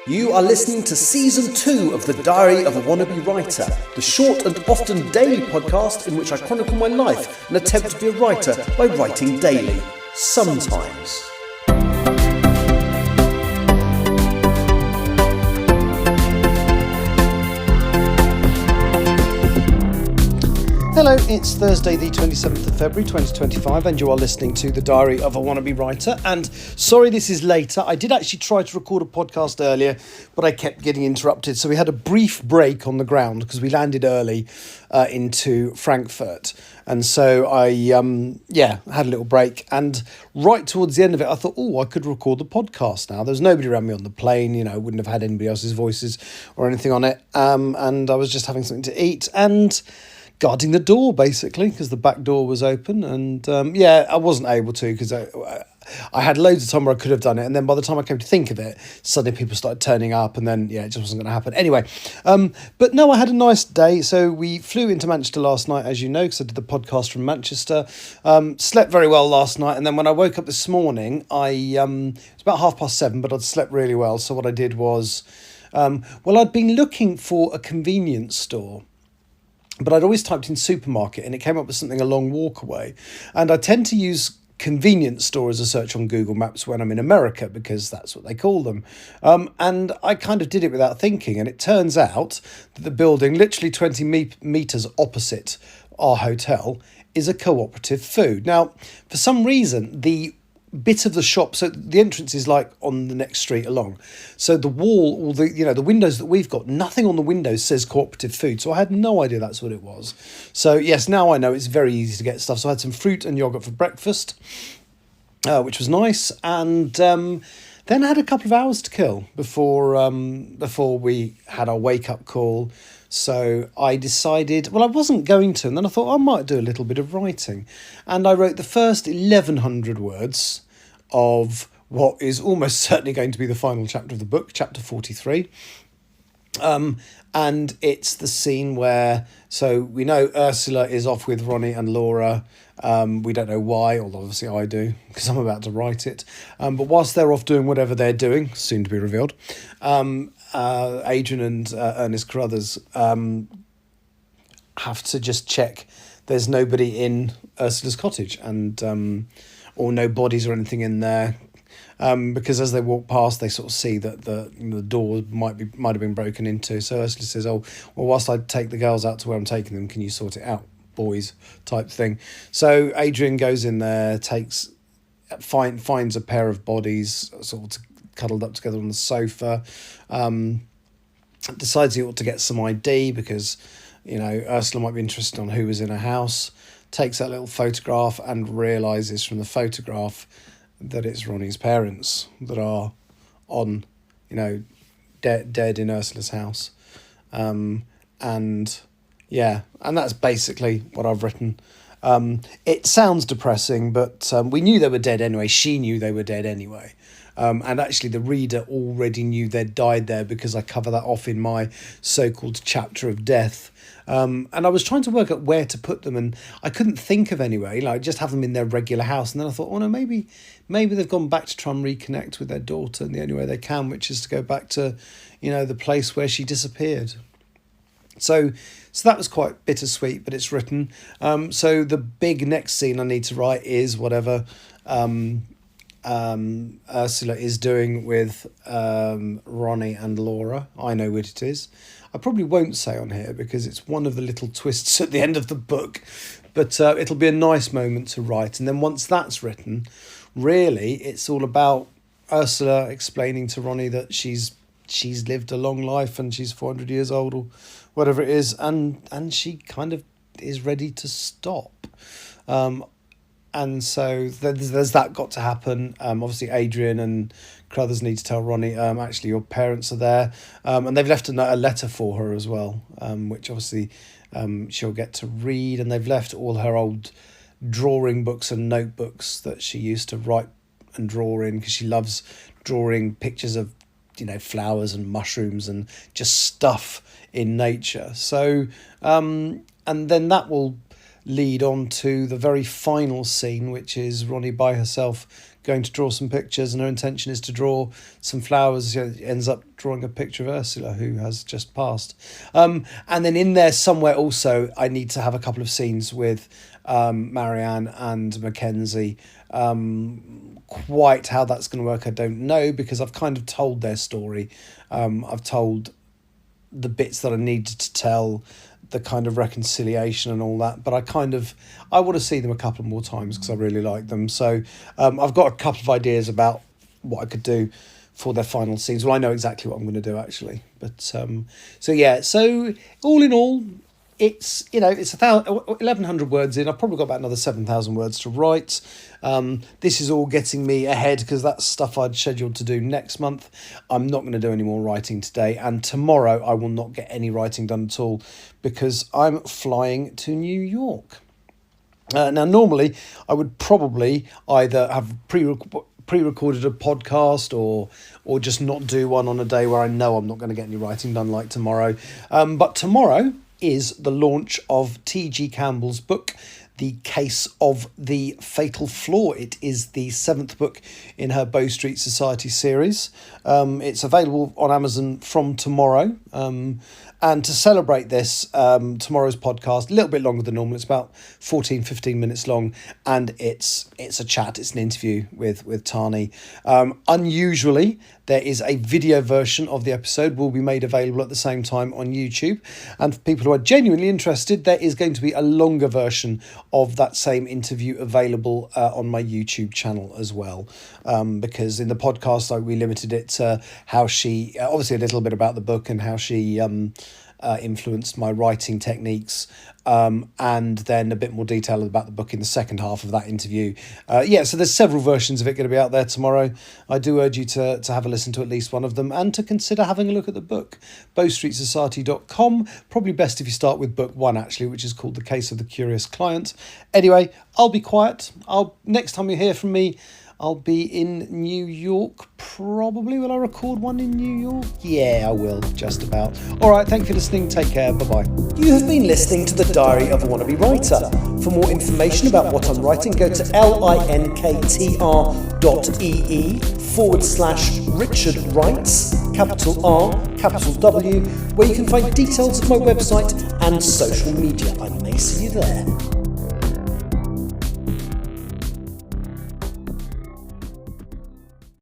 You are listening to Season 2 of The Diary of a Wannabe Writer, the short and often daily podcast in which I chronicle my life and attempt to be a writer by writing daily. Sometimes. Hello, it's Thursday the 27th of February 2025 and you are listening to The Diary of a Wannabe Writer. And sorry this is later, I did actually try to record a podcast earlier, but I kept getting interrupted. So we had a brief break on the ground because we landed early into Frankfurt. And so I had a little break, and right towards the end of it I thought, I could record the podcast now. There's nobody around me on the plane, I wouldn't have had anybody else's voices or anything on it. And I was just having something to eat and guarding the door, basically, because the back door was open. And I wasn't able to because I had loads of time where I could have done it. And then by the time I came to think of it, suddenly people started turning up, and then, it just wasn't going to happen. Anyway, but no, I had a nice day. So we flew into Manchester last night, as you know, because I did the podcast from Manchester. Slept very well last night. And then when I woke up this morning, it was about 7:30, but I'd slept really well. So what I did was, I'd been looking for a convenience store, but I'd always typed in supermarket and it came up with something a long walk away. And I tend to use convenience store as a search on Google Maps when I'm in America because that's what they call them. And I kind of did it without thinking. And it turns out that the building literally 20 metres opposite our hotel is a cooperative food. Now, for some reason, the bit of the shop, so the entrance is like on the next street along, so the wall, or the windows that we've got, nothing on the windows says cooperative food, so I had no idea that's what it was. So yes, now I know it's very easy to get stuff. So I had some fruit and yogurt for breakfast, which was nice, and then I had a couple of hours to kill before we had our wake-up call. So I decided, I wasn't going to, and then I thought I might do a little bit of writing, and I wrote the first 1,100 words of what is almost certainly going to be the final chapter of the book, chapter 43. And it's the scene where, so we know Ursula is off with Ronnie and Laura. We don't know why, although obviously I do, because I'm about to write it. But whilst they're off doing whatever they're doing, soon to be revealed, Adrian and Ernest Carruthers have to just check there's nobody in Ursula's cottage, and or no bodies or anything in there, because as they walk past they sort of see that the door might have been broken into. So Ursula says, whilst I take the girls out to where I'm taking them, can you sort it out, boys, type thing. So Adrian goes in there, finds a pair of bodies sort of cuddled up together on the sofa, decides he ought to get some ID because Ursula might be interested on who was in her house, takes that little photograph and realises from the photograph that it's Ronnie's parents that are on, dead in Ursula's house. And that's basically what I've written. It sounds depressing, but we knew they were dead anyway. She knew they were dead anyway. And actually the reader already knew they'd died there because I cover that off in my so-called chapter of death. And I was trying to work out where to put them, and I couldn't think of anywhere. Just have them in their regular house. And then I thought, no, maybe they've gone back to try and reconnect with their daughter in the only way they can, which is to go back to, the place where she disappeared. So that was quite bittersweet, but it's written. So the big next scene I need to write is whatever Ursula is doing with Ronnie and Laura. I know what it is. I probably won't say on here because it's one of the little twists at the end of the book, but it'll be a nice moment to write. And then once that's written, really it's all about Ursula explaining to Ronnie that she's lived a long life and she's 400 years old or whatever it is, and she kind of is ready to stop. And so there's that got to happen. Obviously, Adrian and Carruthers need to tell Ronnie, actually, your parents are there. And they've left a letter for her as well, which obviously she'll get to read. And they've left all her old drawing books and notebooks that she used to write and draw in, because she loves drawing pictures of, flowers and mushrooms and just stuff in nature. So, and then that will lead on to the very final scene, which is Ronnie by herself going to draw some pictures, and her intention is to draw some flowers. Ends up drawing a picture of Ursula, who has just passed. And then in there somewhere also, I need to have a couple of scenes with Marianne and Mackenzie. Quite how that's going to work, I don't know, because I've kind of told their story. I've told the bits that I needed to tell, the kind of reconciliation and all that, but I want to see them a couple more times because I really like them. So I've got a couple of ideas about what I could do for their final scenes. Well, I know exactly what I'm going to do actually, but so all in all, it's 1,100 words in. I've probably got about another 7,000 words to write. This is all getting me ahead because that's stuff I'd scheduled to do next month. I'm not going to do any more writing today, and tomorrow I will not get any writing done at all because I'm flying to New York. Now, normally I would probably either have pre-recorded a podcast or just not do one on a day where I know I'm not going to get any writing done, like tomorrow. But tomorrow is the launch of T.G. Campbell's book, The Case of the Fatal Flaw. It is the 7th book in her Bow Street Society series. It's available on Amazon from tomorrow. And to celebrate this, tomorrow's podcast, a little bit longer than normal, it's about 15 minutes long, and it's a chat, it's an interview with Tani. Unusually, there is a video version of the episode will be made available at the same time on YouTube. And for people who are genuinely interested, there is going to be a longer version of that same interview available on my YouTube channel as well. Because in the podcast, we limited it to how she, obviously a little bit about the book and how she influenced my writing techniques, and then a bit more detail about the book in the second half of that interview. So there's several versions of it going to be out there tomorrow. I do urge you to have a listen to at least one of them and to consider having a look at the book. bowstreetsociety.com. Probably best if you start with book 1 actually, which is called The Case of the Curious Client. Anyway, I'll be quiet. Next time you hear from me, I'll be in New York, probably. Will I record one in New York? Yeah, I will, just about. All right, thank you for listening. Take care. Bye-bye. You have been listening to The Diary of a Wannabe Writer. For more information about what I'm writing, go to linktr.ee/Richard Writes, capital R, capital W, where you can find details of my website and social media. I may see you there.